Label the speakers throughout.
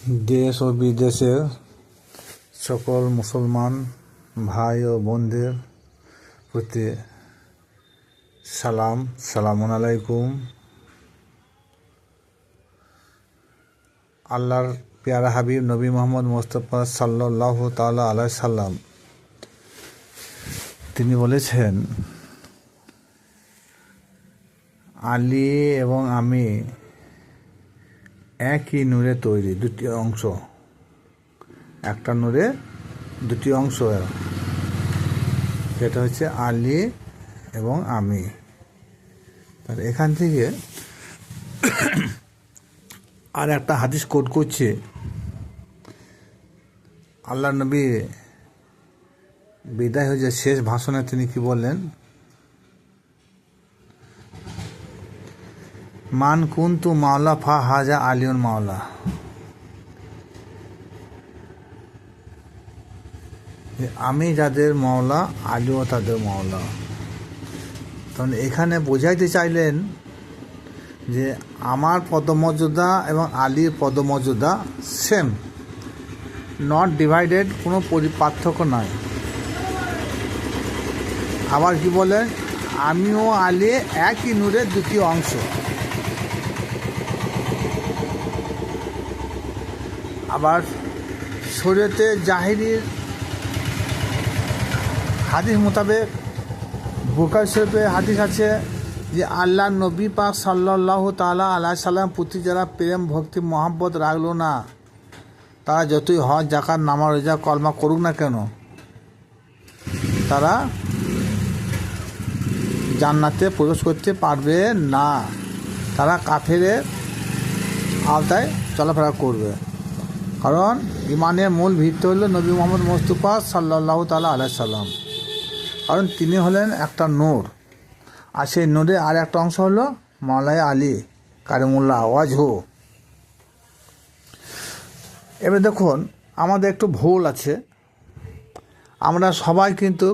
Speaker 1: देश ও বিদেশের সকল মুসলমান ভাই ও বোনদের প্রতি সালামুন আলাইকুম। আল্লাহর প্যারা হাবিব নবী মোহাম্মদ মুস্তাফা সাল্লাল্লাহু তাআলা আলাইহি সাল্লাম তিনি বলেছেন, আলী এবং আমি একই নূরে তৈরি, দুটি অংশ, একটা নূরে দুটি অংশ, সেটা হচ্ছে আলী এবং আমি। তার এখান থেকে আর একটা হাদিস কোট করছে, আল্লাহ নবী বিদায় হয়ে যে শেষ ভাষণে তিনি কি বললেন, মান কুনতু মাওলা ফা হাজা আলিউন মাওলা। আমি যাদের মাওলা, আলীও তাদের মাওলা। তখন এখানে বোঝাইতে চাইলেন যে আমার পদমর্যাদা এবং আলীর পদমর্যাদা সেম, নট ডিভাইডেড, কোনো পার্থক্য নয়। আবার কি বলেন, আমিও আলী একই নূরের দুটি অংশ। আবার শরীয়তে জাহিরির হাদিস মোতাবেক বুখারী শরীফে হাদিস আছে যে আল্লাহ নবী পাক সাল্লাল্লাহু তাআলা আলাইহি সাল্লাম প্রতি যারা প্রেম ভক্তি মহব্বত রাখলো না, তারা যতই হজ জাকাত নামাজ রোজা কলমা করুক না কেন, তারা জান্নাতে প্রবেশ করতে পারবে না। তারা কাফেরের আওতায় চলাফেরা করবে। কারণ ইমানের মূল ভিত্তি হলো নবী মোহাম্মদ মুস্তাফা সাল্লাল্লাহু তাআলা আলাইহি সাল্লাম। কারণ তিনি হলেন একটা নূর, আর সেই নূরের আর একটা অংশ হলো মাওলাই আলী কারিমুল্লাহ ওয়াজহু। এবার দেখুন, আমাদের একটু ভুল আছে। আমরা সবাই কিন্তু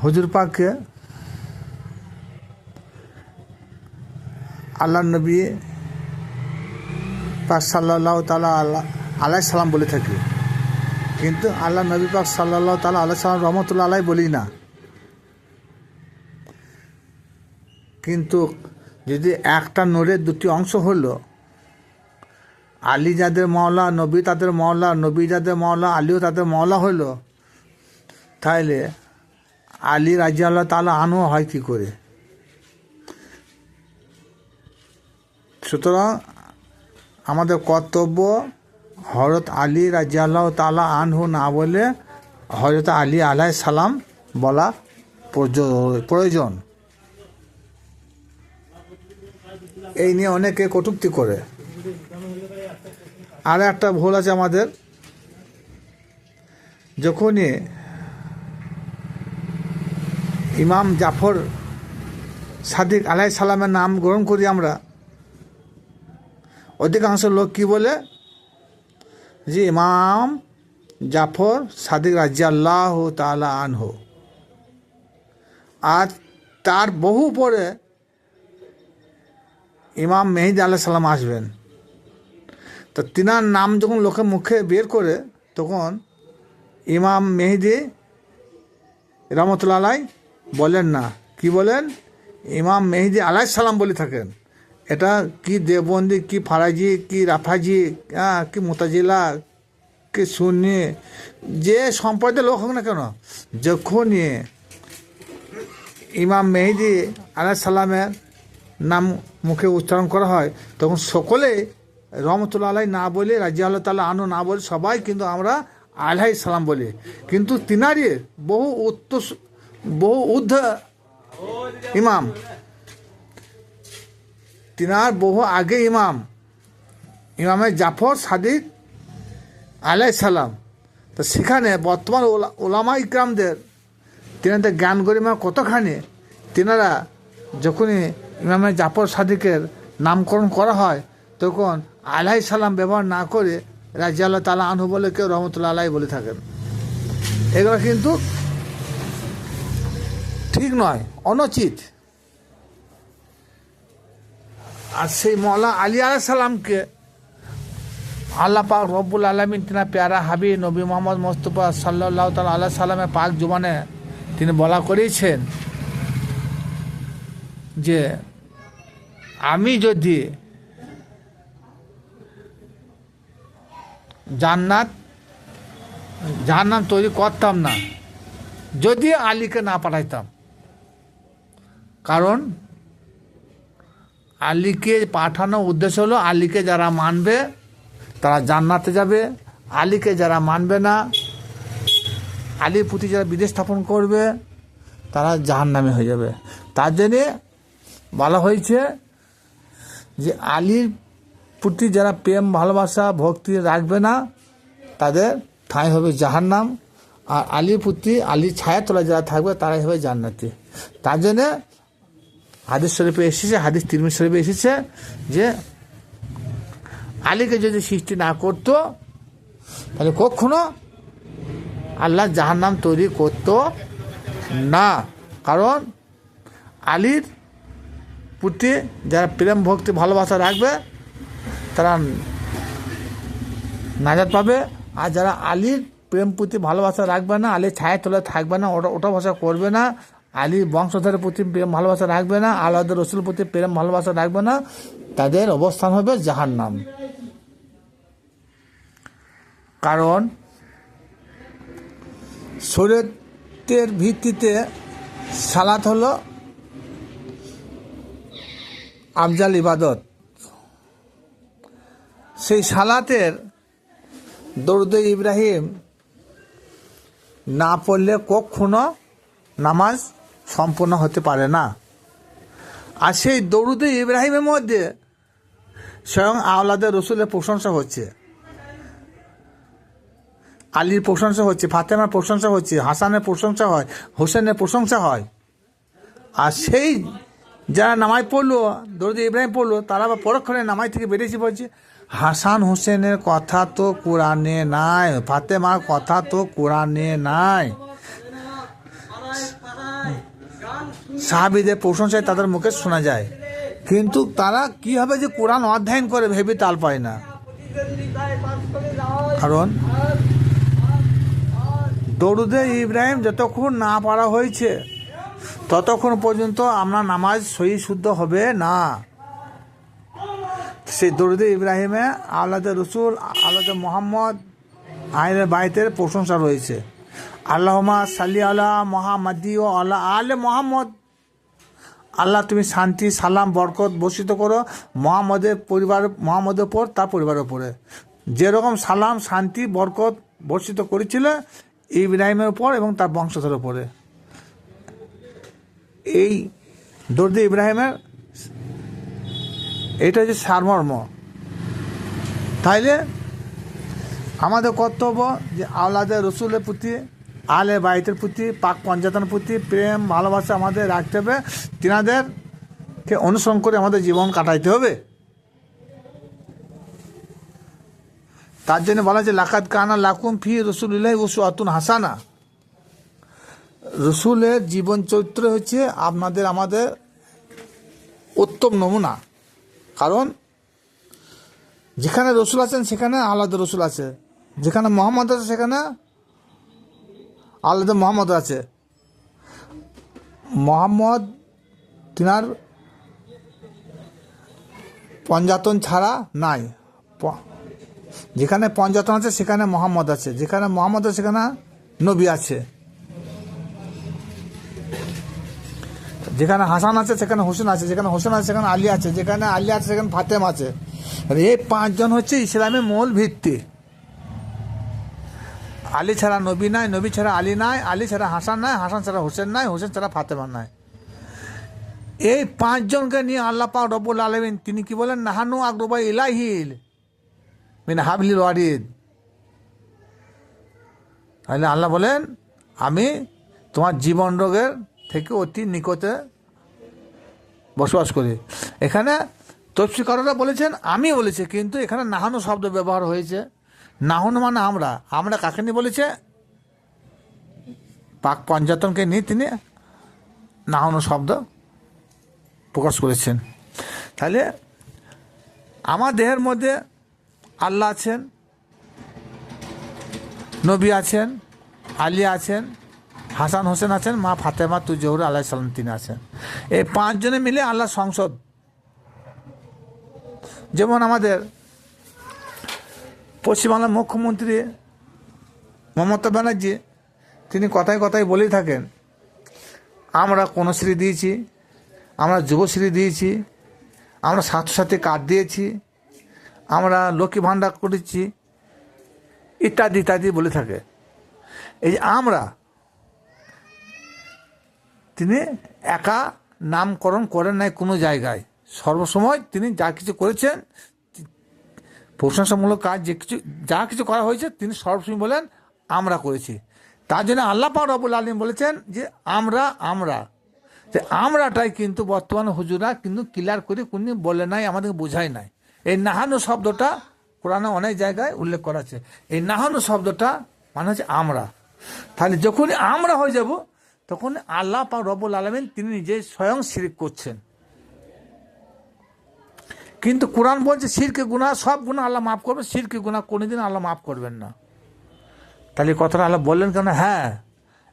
Speaker 1: হুজুর পাককে আল্লাহ নবী পাক সাল্লাল্লাহু তাআলা আলাইহি সাল্লাম বলে থাকি, কিন্তু আল্লাহ নবী পাক সাল্লাল্লাহু তাআলা আলাইহি সাল্লাম রহমতুল্লাহ আলাইহি বলি না। কিন্তু যদি একটা নূরের দুটি অংশ হলো, আলী যাদের মাওলা, নবী তাদের মাওলা, নবী যাদের মাওলা, আলীও তাদের মাওলা হলো, তাহলে আলী রাদিয়াল্লাহু তাআলা আনহু হয় কী করে? সুতরাং আমাদের কর্তব্য হযরত আলী রাদিয়াল্লাহু তাআলা আনহু না বলে হযরত আলী আলাইহিস সালাম বলা প্রয়োজন। এই নিয়ে অনেকে কটূক্তি করে। আর একটা ভুল আছে আমাদের, যখনই ইমাম জাফর সাদিক আলাইহিস সালামের নাম গ্রহণ করি আমরা, অধিকাংশ লোক কি বলে যে ইমাম জাফর সাদিক রাদিয়াল্লাহু তাআলা আনহু, আর তার বহু পরে ইমাম মেহেদী আলাইহিস সালাম আসবেন। তো তিনার নাম যখন লোকের মুখে বের করে, তখন ইমাম মেহেদী রহমতুল্লাহ আলাইহি বলেন না, কি বলেন? ইমাম মেহেদী আলাইহিস সালাম বলে থাকেন। এটা কি দেববন্দি, কি ফারাজি, কি রাফাজি, কি মুতাজিলা, কি সুন্নি, যে সম্প্রদায়ের লোক হোক না কেন, যখনই ইমাম মেহেদী আলাইহিস সালামের নাম মুখে উচ্চারণ করা হয়, তখন সকলে রহমতুল্লাহ আলাইহি না বলে, রাদিয়াল্লাহু তাআলা আনহু না বলে, সবাই কিন্তু আমরা আলাইহিস সালাম বলি। কিন্তু তিনারই বহু ঊর্ধ্ব ইমাম, তিনার বহু আগে ইমামে জাফর সাদিক আলাইহিস সালাম। তো সেখানে বর্তমান ওলামা ইকরামদের তিনাদের জ্ঞান গরিমা কতখানি, তিনারা যখনই ইমামে জাফর সাদিকের নামকরণ করা হয়, তখন আলাইহিস সালাম ব্যবহার না করে রাদিয়াল্লাহু তাআলা আনহু বলে, কেউ রহমতুল্লাহ আলাইহি বলে থাকেন। এগুলো কিন্তু ঠিক নয়, অনুচিত। আর সেই মওলা আলী আলাইহিস সালামকে আল্লাহ পাক রব্বুল আলমিন তিনা প্যারা হাবিব নবী মোহাম্মদ মোস্তফা সাল্লাল্লাহু তাআলা আলাইহি সাল্লামের পাক জুবানে তিনি বলা করেছেন যে আমি যদি জাহান্নাম তৈরি করতাম না যদি আলীকে না পাঠাইতাম, কারণ আলীকে পাঠানোর উদ্দেশ্য হলো আলীকে যারা মানবে তারা জান্নাতে যাবে, আলীকে যারা মানবে না, আলীর প্রতি যারা বিদ্বেষ স্থাপন করবে তারা জাহান্নামী হয়ে যাবে। তার জন্যে বলা হয়েছে যে আলীর প্রতি যারা প্রেম ভালোবাসা ভক্তি রাখবে না তাদের ঠাঁই হবে জাহান্নাম, আর আলীর প্রতি আলীর ছায়া তোলা যারা থাকবে তারাই হবে জান্নাতি। তার জন্যে হাদিস শরীফে এসেছে, হাদিস তিরমিজি শরীফে এসেছে যে আলীকে যদি সৃষ্টি না করতো তাহলে কখনো আল্লাহ জাহান্নাম তৈরি করতো না, কারণ আলীর প্রতি যারা প্রেম ভক্তি ভালোবাসা রাখবে তারা নাজাত পাবে, আর যারা আলীর প্রেম প্রতি ভালোবাসা রাখবে না, আলীর ছায়া তোলা থাকবে না, ওটা ভাষা করবে না, আলীর বংশধরের প্রতি প্রেম ভালোবাসা রাখবে না, আল্লাহ রসুল প্রতি প্রেম ভালোবাসা রাখবে না, তাদের অবস্থান হবে জাহান্নাম। কারণ শরীয়তের ভিত্তিতে সালাত হলো আফজাল ইবাদত। সেই সালাতের দরুদে ইব্রাহিম না পড়লে কখনো নামাজ সম্পূর্ণ হতে পারে না। আর সেই দরুদে ইব্রাহিমের মধ্যে স্বয়ং আওলাদে রসুলের প্রশংসা হচ্ছে, আলীর প্রশংসা হচ্ছে, ফাতেমার প্রশংসা হচ্ছে, হাসানের প্রশংসা হয়, হোসেনের প্রশংসা হয়। আর সেই যারা নামাজ পড়লো, দরুদ ইব্রাহিম পড়লো, তারা আবার পরক্ষণে নামাজ থেকে বেরিয়েছে বলছে হাসান হোসেনের কথা তো কোরআনে নাই, ফাতেমার কথা তো কোরআনে নাই। সাহাবীদের প্রশংসায় তাদের মুখে শোনা যায়, কিন্তু তারা কিভাবে যে কোরআন অধ্যয়ন করে ভেবে তাল পায় না। কারণ দরুদে ইব্রাহিম যতক্ষণ না পড়া হয়েছে ততক্ষণ পর্যন্ত আমরা নামাজ সহি শুদ্ধ হবে না। সেই দরুদে ইব্রাহিমে আওলাদে রসুল, আওলাদে মোহাম্মদ, আহলে বাইতের প্রশংসা রয়েছে। আল্লাহুম্মা সাল্লি আলা মুহাম্মাদি ওয়া আলা আলে মুহাম্মদ। আল্লাহ তুমি শান্তি সালাম বরকত বর্ষিত করো মুহাম্মদের পরিবার, মুহাম্মদের উপর তার পরিবারের উপরে, যেরকম সালাম শান্তি বরকত বর্ষিত করেছিল ইব্রাহিমের উপর এবং তার বংশধরের উপরে। এই দরুদে ইব্রাহিমের এটা হচ্ছে সারমর্ম। তাইলে আমাদের কর্তব্য যে আওলাদে রসুলের প্রতি, আলে বাইতের প্রতি, পাক পঞ্জাতনের প্রতি প্রেম ভালোবাসা আমাদের রাখতে হবে, তিনাদেরকে অনুসরণ করে আমাদের জীবন কাটাইতে হবে। তার জন্য বলা হচ্ছে লাকাদ কানা লাকুম ফি রাসূলিল্লাহি উসওয়াতুন হাসানা। রসুলের জীবন চরিত্র হচ্ছে আমাদের উত্তম নমুনা। কারণ যেখানে রসুল আছেন সেখানে আলাদা রসুল আছে, যেখানে মোহাম্মদ আছে সেখানে আলাদা মোহাম্মদ আছে। মোহাম্মদ তিনার পঞ্জাতন ছাড়া নাই, যেখানে পঞ্জাতন আছে সেখানে মোহাম্মদ আছে, যেখানে মোহাম্মদ আছে সেখানে নবী আছে, যেখানে হাসান আছে সেখানে হোসেন আছে, যেখানে হোসেন আছে সেখানে আলী আছে, যেখানে আলী আছে সেখানে ফাতেমা আছে। এই পাঁচজন হচ্ছে ইসলামের মূল ভিত্তি। আলী ছাড়া নবী নাই, নবী ছাড়া আলী নাই, আলী ছাড়া হাসান নাই, হাসান ছাড়া হোসেন নাই, হোসেন ছাড়া ফাতেমা নাই। এই পাঁচজনকে নিয়ে আল্লাহ পাক রব্বুল আলামিন তিনি কি বলেন, নাহানু আকরাবু ইলাইহি মিন হাবলিল ওয়ারিদ। তাহলে আল্লাহ বলেন আমি তোমার জীবন রোগের থেকে অতি নিকটে বসবাস করি। এখানে তফসিরকাররা বলেছেন আমি বলেছি, কিন্তু এখানে নাহানু শব্দ ব্যবহার হয়েছে। নাহানু মানে আমরা কাকে নিয়ে বলেছে, পাক পঞ্জাতনকে নিয়ে তিনি নাহানু শব্দ প্রকাশ করেছেন। তাহলে আমার দেহের মধ্যে আল্লাহ আছেন, নবী আছেন, আলী আছেন, হাসান হোসেন আছেন, মা ফাতেমা জোহরা আলাইহিস সালাম তিনি আছেন। এই পাঁচজনে মিলে আল্লাহ সংসদ। যেমন আমাদের পশ্চিমবাংলার মুখ্যমন্ত্রী মমতা ব্যানার্জি, তিনি কথায় কথায় বলেই থাকেন, আমরা কন্যাশ্রী দিয়েছি, আমরা যুবশ্রী দিয়েছি, আমরা স্বাস্থ্যসাথী কার্ড দিয়েছি, আমরা লক্ষ্মী ভাণ্ডার করেছি, ইত্যাদি ইত্যাদি বলে থাকে। এই যে আমরা, তিনি একা নামকরণ করেন নাই কোনো জায়গায়, সর্বসময় তিনি যা কিছু করেছেন, প্রশংসামূলক কাজ যা কিছু করা হয়েছে, তিনি সর্বসময় বলেন আমরা করেছি। তার জন্য আল্লাহ পাক রব্বুল আলামিন বলেছেন যে আমরাটাই কিন্তু বর্তমানে হুজুরা কিন্তু ক্লিয়ার করে কোনদিন বলে নাই, আমাদেরকে বোঝায় নাই। এই নাহানু শব্দটা কোরআনে অনেক জায়গায় উল্লেখ করা আছে। এই নাহানু শব্দটা মানে হচ্ছে আমরা। তাহলে যখনই আমরা হয়ে যাব, তখন আল্লাহ পাক রব্বুল আলামিন তিনি নিজে স্বয়ং শিরক করছেন। কিন্তু কোরআন বলছে শিরকে গুনাহ, সব গুনাহ আল্লাহ মাফ করবেন, শিরকে গুনাহ কোনোদিন আল্লাহ মাফ করবেন না। তাহলে কথাটা আল্লাহ বললেন কেন? হ্যাঁ,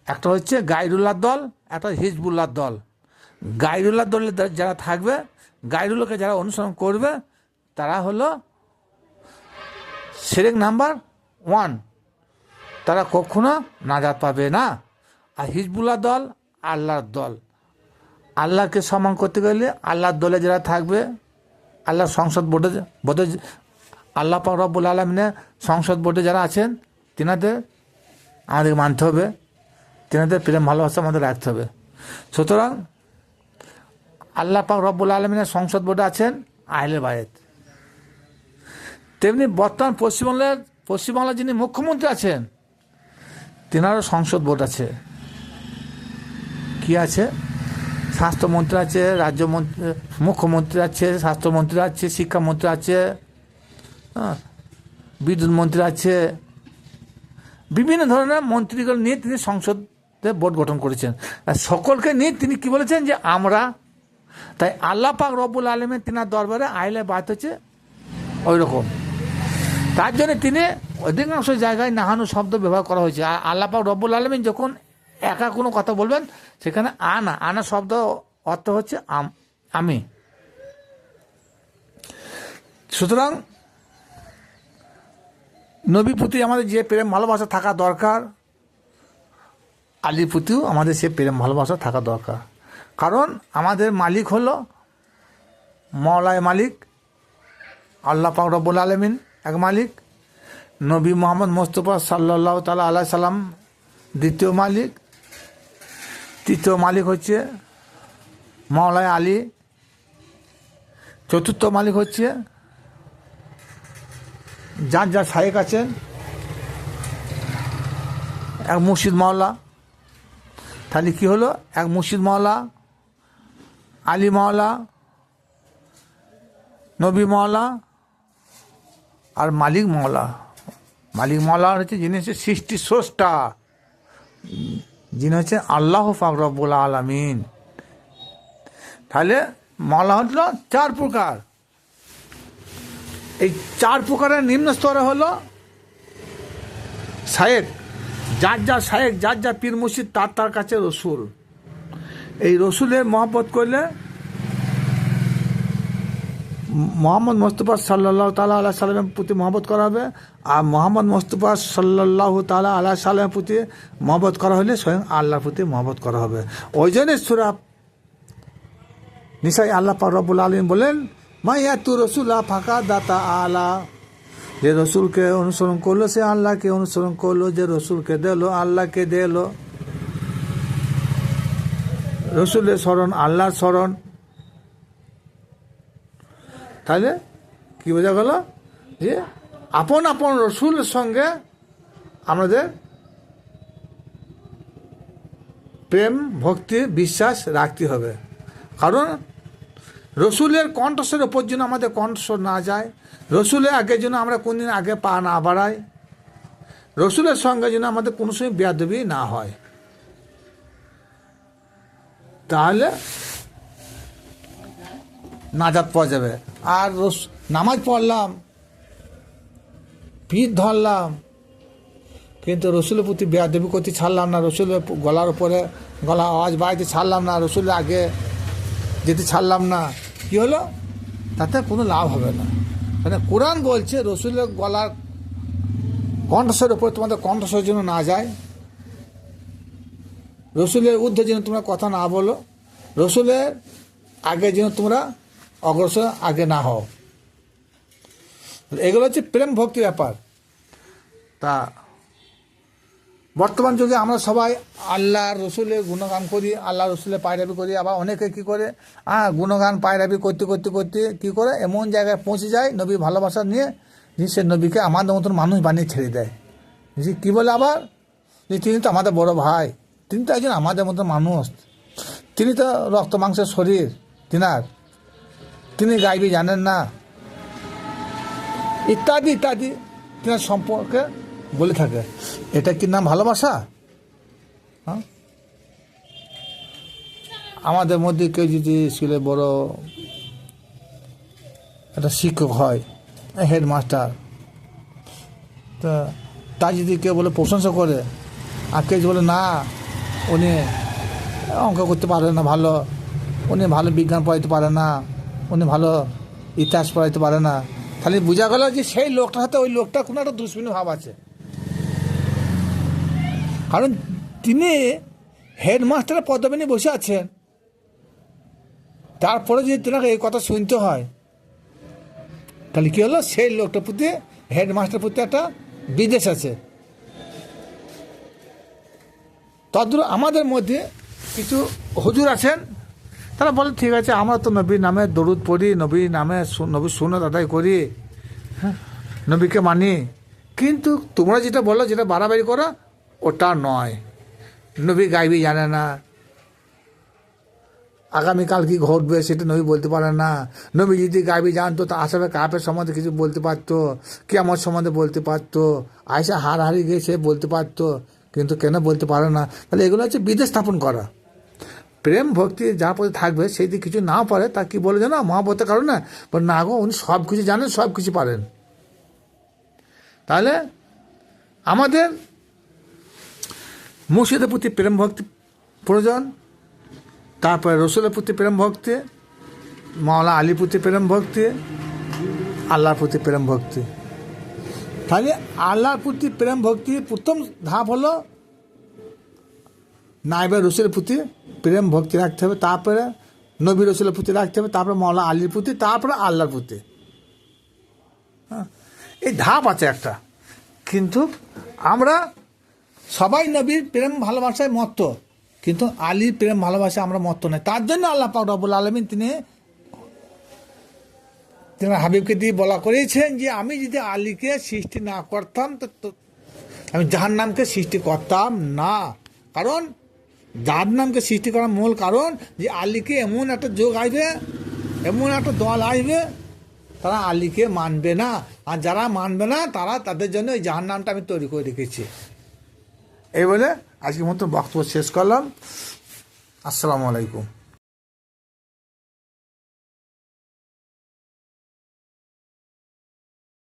Speaker 1: একটা হচ্ছে গায়রুল্লাহর দল, একটা হিজবুল্লাহর দল। গায়রুল্লাহর দলে যারা থাকবে, গায়রুল্লাহকে যারা অনুসরণ করবে, তারা হলো শিরক নাম্বার 1, তারা কখনো নাজাত পাবে না। আর হিজবুল্লাহ দল আল্লাহর দল। আল্লাহকে সম্মান করতে গেলে আল্লাহর দলে যারা থাকবে, আল্লাহ সংসদ বোর্ডে আল্লাহ পাক রব্বুল আলামিনের সংসদ বোর্ডে যারা আছেন, তিনাদের আমাদেরকে মানতে হবে, তিনাদের প্রেম ভালোবাসা আমাদের রাখতে হবে। সুতরাং আল্লাহ পাক রব্বুল আলামিনের সংসদ বোর্ডে আছেন আহলে বায়েত। তেমনি বর্তমান পশ্চিমবাংলার যিনি মুখ্যমন্ত্রী আছেন, তিনারও সংসদ বোর্ড আছে। কি আছে? স্বাস্থ্যমন্ত্রী আছে, মুখ্যমন্ত্রী আছে, স্বাস্থ্যমন্ত্রী আছে, শিক্ষামন্ত্রী আছে, বিদ্যুৎ মন্ত্রী আছে, বিভিন্ন ধরনের মন্ত্রীগুলো নিয়ে তিনি সংসদে বোর্ড গঠন করেছেন। আর সকলকে নিয়ে তিনি কি বলেছেন যে আমরা। তাই আল্লাহ পাক রব্বুল আলামিন তিনার দরবারে আহলে বায়ত হচ্ছে ওই রকম। তার জন্য তিনি অধিকাংশ জায়গায় নাহানু শব্দ ব্যবহার করা হয়েছে। আর আল্লাহ পাক রব্বুল আলামিন যখন একা কোনো কথা বলবেন, সেখানে আনা শব্দ অর্থ হচ্ছে আমি। সুতরাং নবী প্রতি আমাদের যে প্রেম ভালোবাসা থাকা দরকার, আলীর প্রতিও আমাদের সে প্রেম ভালোবাসা থাকা দরকার। কারণ আমাদের মালিক হলো মওলায় মালিক, আল্লাহ পাক রব্বুল আলামিন এক মালিক, নবী মুহাম্মদ মুস্তাফা সাল্লাল্লাহু তাআলা আলাইহি সাল্লাম দ্বিতীয় মালিক, তৃতীয় মালিক হচ্ছে মওলায় আলী, চতুর্থ মালিক হচ্ছে যার যার শায়েখ আছেন, এক মুর্শিদ মাওলা। তাহলে কি হলো? এক মুর্শিদ মাওলা, আলী মাওলা, নবী মাওলা আর মালিক মাওলা। মালিক মাওলা হচ্ছে যিনি হচ্ছে সৃষ্টির স্রষ্টা, যিনি হচ্ছে আল্লাহ পাক রব্বুল আলামিন। তাহলে মাওলা হলো 4 প্রকার। এই 4 প্রকারের নিম্ন স্তরে হলো শায়েখ, যার যার শায়েখ, যার যার পীর মুর্শিদ, তার কাছে রসুল। এই রসুলের মহব্বত করলে মোহাম্মদ মুস্তাফা সাল্লাল্লাহু তাআলা আলাইহি সাল্লামের প্রতি মহব্বত করা হবে। আর মোহাম্মদ মুস্তাফা সাল্লাল্লাহু তাআলা আলাইহি সাল্লামের প্রতি মহব্বত করা হলে স্বয়ং আল্লাহর প্রতি মহব্বত করা হবে। ওই জন্য সূরা নিসায় আল্লাহ পাক রব্বুল আলামিন বলেন, মাইয়াতু রাসূলা ফাকা দাতা আলা, যে রসুলকে অনুসরণ করলো সে আল্লাহকে অনুসরণ করলো, যে রসুলকে দিলো আল্লাহকে দিলো। রসুলের স্মরণ আল্লাহর স্মরণ। তাহলে কি বোঝা গেল? যে আপন আপন রসুলের সঙ্গে আমাদের প্রেম, ভক্তি, বিশ্বাস রাখতে হবে। কারণ রসুলের কণ্ঠস্বরের ওপর যেন আমাদের কণ্ঠস্বর না যায়, রসুলের আগে যেন আমরা কোনদিন আগে পা না বাড়াই, রসুলের সঙ্গে যেন আমাদের কোনো সময় বেয়াদবি না হয়। তাহলে নাজাত পাওয়া যাবে। আর নামাজ পড়লাম, পিঠ ধরলাম, কিন্তু রসুলের প্রতি বেয়াদবি করতে ছাড়লাম না, রসুলের গলার উপরে গলা আওয়াজ বাড়াইতে ছাড়লাম না, রসুলের আগে যেতে ছাড়লাম না, কি হলো? তাতে কোনো লাভ হবে না। মানে কোরআন বলছে রসুলের গলার কণ্ঠস্বরের উপরে তোমাদের কণ্ঠস্বর যেন না যায়, রসুলের ঊর্ধ্বে যেন তোমরা কথা না বলো, রসুলের আগে যেন তোমরা অগ্রসর আগে না হও। এগুলো হচ্ছে প্রেম ভক্তি ব্যাপার। তা বর্তমান যুগে আমরা সবাই আল্লাহ রসুলের গুণগান করি, আল্লাহ রসুলের পায়রাবি করি, আবার অনেকে কী করে গুণগান পায়রাবি করতে করতে করতে কী করে এমন জায়গায় পৌঁছে যায় নবীর ভালোবাসা নিয়ে, যে সে নবীকে আমাদের মতন মানুষ বানিয়ে ছেড়ে দেয়। যে কী বলে আবার, যে তিনি তো আমাদের বড় ভাই, তিনি তো একজন আমাদের মতন মানুষ, তিনি তো রক্ত মাংসের শরীর তিনি গাইবি জানেন না, ইত্যাদি ইত্যাদি তিনার সম্পর্কে বলে থাকে। এটা কি নাম ভালোবাসা? হ্যাঁ, আমাদের মধ্যে কেউ যদি স্কুলে বড় একটা শিক্ষক হয়, হেডমাস্টার, তা তার যদি কেউ বলে প্রশংসা করে, আর কেউ বলে না উনি অঙ্ক করতে পারে না ভালো, উনি ভালো বিজ্ঞান পড়াইতে পারে না, উনি ভালো ইতিহাস পড়াইতে পারে না, তাহলে বোঝা গেল যে সেই লোকটার সাথে ওই লোকটার কোনো একটা দুশ্মনী ভাব আছে। কারণ তিনি হেডমাস্টারের পদবি নিয়ে বসে আছেন, তারপরে যদি তেনাকে এই কথা শুনতে হয়, তাহলে কী হলো? সেই লোকটার প্রতি, হেডমাস্টারের প্রতি একটা বিদ্বেষ আছে। তদ্রূপ আমাদের মধ্যে কিছু হুজুর আছেন, তারা বলে ঠিক আছে আমরা তো নবীর নামে দরুদ পড়ি, নবীর নামে নবীর সুন্নত আদায় করি, হ্যাঁ, নবীকে মানি, কিন্তু তোমরা যেটা বলো, যেটা বাড়াবাড়ি করো, ওটা নয়। নবী গাইবি জানে না, আগামীকাল কি ঘটবে সেটা নবী বলতে পারে না। নবী যদি গাইবি জানতো তা আসাবে কাপের সম্বন্ধে কিছু বলতে পারতো, কিয়ামত সম্বন্ধে বলতে পারতো, আয়সা হারাহারি গিয়ে সে বলতে পারতো, কিন্তু কেন বলতে পারে না? তাহলে এগুলো হচ্ছে বিদ্বেষ স্থাপন করা। প্রেম ভক্তি যার প্রতি থাকবে, সেই দিকে কিছু না পারে, তা কি বলে জানো? মহাব্বতের কারণে না গো, উনি সব কিছু জানেন, সব কিছু পারেন। তাহলে আমাদের মুর্শিদের প্রতি প্রেম ভক্তি প্রয়োজন, তারপরে রসুলের প্রতি প্রেম ভক্তি, মাওলানা আলীর প্রতি প্রেম ভক্তি, আল্লাহর প্রতি প্রেম ভক্তি। তাহলে আল্লাহর প্রতি প্রেম ভক্তি প্রথম ধাপ হলো নাইবে রসুলের প্রতি প্রেম ভক্তি রাখতে হবে, তারপরে নবী রসুলের প্রতি রাখতে হবে, তারপরে মাওলানা আলীর প্রতি, তারপরে আল্লাহর প্রতি। হ্যাঁ, এই ধাপ আছে একটা। কিন্তু আমরা সবাই নবীর প্রেম ভালোবাসায় মত্ত, কিন্তু আলীর প্রেম ভালোবাসা আমরা মত্ত নয়। তার জন্য আল্লাহ পাক রব্বুল আলামিন তিনি হাবিবকে দিয়ে বলা করেছেন যে আমি যদি আলীকে সৃষ্টি না করতাম তো আমি জাহান্নামকে সৃষ্টি করতাম না। কারণ জাহান্নামকে সৃষ্টি করার মূল কারণ যে আলীকে এমন একটা যোগ আসবে, এমন একটা দল আসবে, তারা আলীকে মানবে না, আর যারা মানবে না তারা, তাদের জন্য এই জাহান্নামটা আমি তৈরি করে রেখেছি। এই বলে আজকের মতো বক্তব্য শেষ করলাম। আসসালামু আলাইকুম।